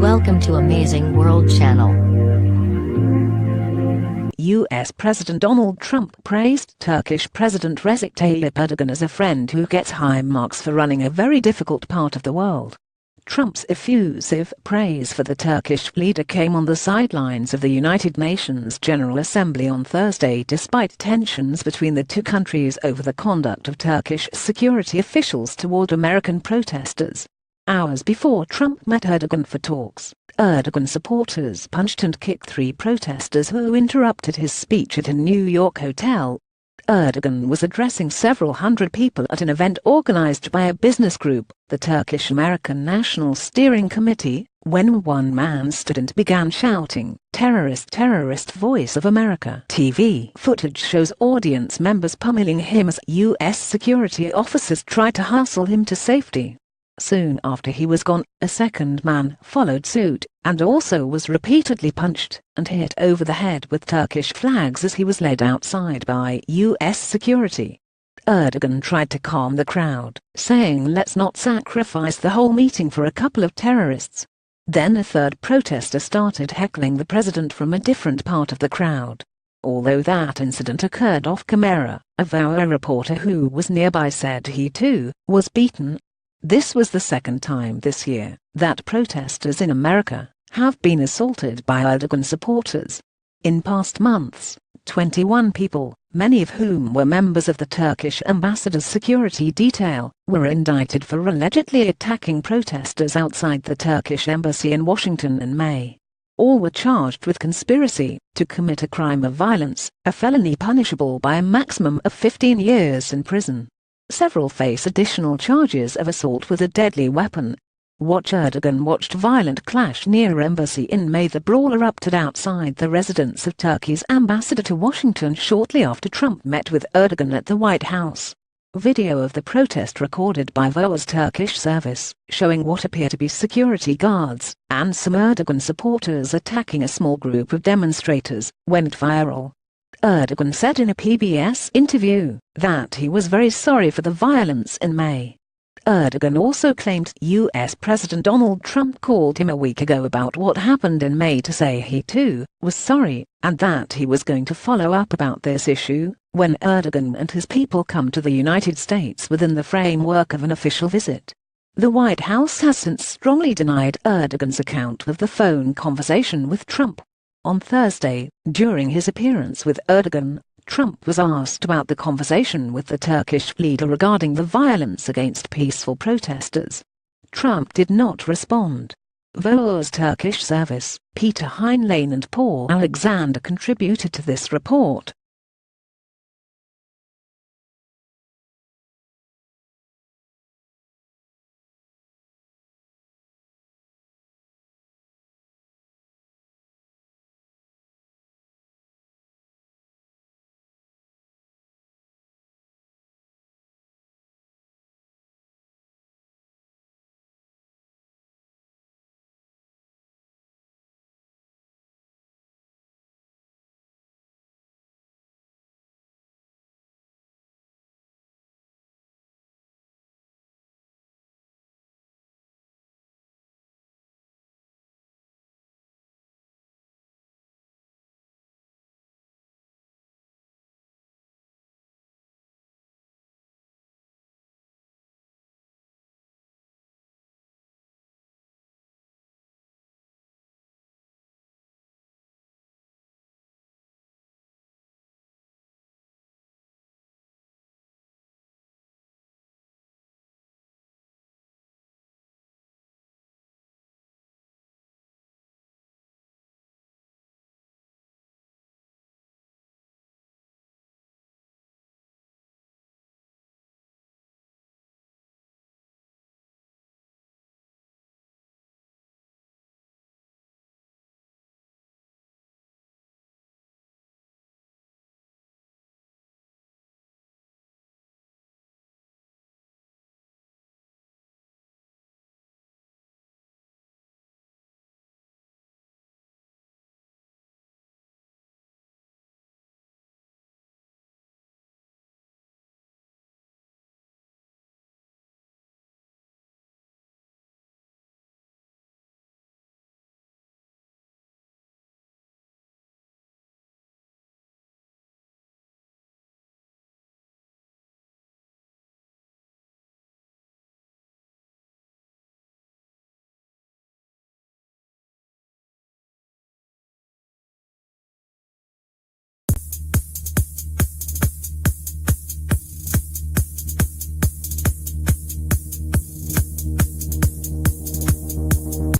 Welcome to Amazing World Channel. US President Donald Trump praised Turkish President Recep Tayyip Erdogan as a friend who gets high marks for running a very difficult part of the world. Trump's effusive praise for the Turkish leader came on the sidelines of the United Nations General Assembly on Thursday despite tensions between the two countries over the conduct of Turkish security officials toward American protesters. Hours before Trump met Erdogan for talks, Erdogan supporters punched and kicked three protesters who interrupted his speech at a New York hotel. Erdogan was addressing several hundred people at an event organized by a business group, the Turkish-American National Steering Committee, when one man stood and began shouting, "Terrorist, terrorist, Voice of America." TV footage shows audience members pummeling him as U.S. security officers tried to hustle him to safety. Soon after he was gone, a second man followed suit, and also was repeatedly punched and hit over the head with Turkish flags as he was led outside by U.S. security. Erdogan tried to calm the crowd, saying let's not sacrifice the whole meeting for a couple of terrorists. Then a third protester started heckling the president from a different part of the crowd. Although that incident occurred off camera, a VOA reporter who was nearby said he too was beaten. This was the second time this year that protesters in America have been assaulted by Erdogan supporters. In past months, 21 people, many of whom were members of the Turkish ambassador's security detail, were indicted for allegedly attacking protesters outside the Turkish embassy in Washington in May. All were charged with conspiracy to commit a crime of violence, a felony punishable by a maximum of 15 years in prison. Several face additional charges of assault with a deadly weapon. Erdogan watched violent clash near embassy in May. The brawl erupted outside the residence of Turkey's ambassador to Washington shortly after Trump met with Erdogan at the White House. Video of the protest recorded by VOA's Turkish service, showing what appear to be security guards and some Erdogan supporters attacking a small group of demonstrators, went viral. Erdogan said in a PBS interview that he was very sorry for the violence in May. Erdogan also claimed U.S. President Donald Trump called him a week ago about what happened in May to say he too was sorry, and that he was going to follow up about this issue when Erdogan and his people come to the United States within the framework of an official visit. The White House has since strongly denied Erdogan's account of the phone conversation with Trump. On Thursday, during his appearance with Erdogan, Trump was asked about the conversation with the Turkish leader regarding the violence against peaceful protesters. Trump did not respond. VOA's Turkish service, Peter Heinlein and Paul Alexander contributed to this report.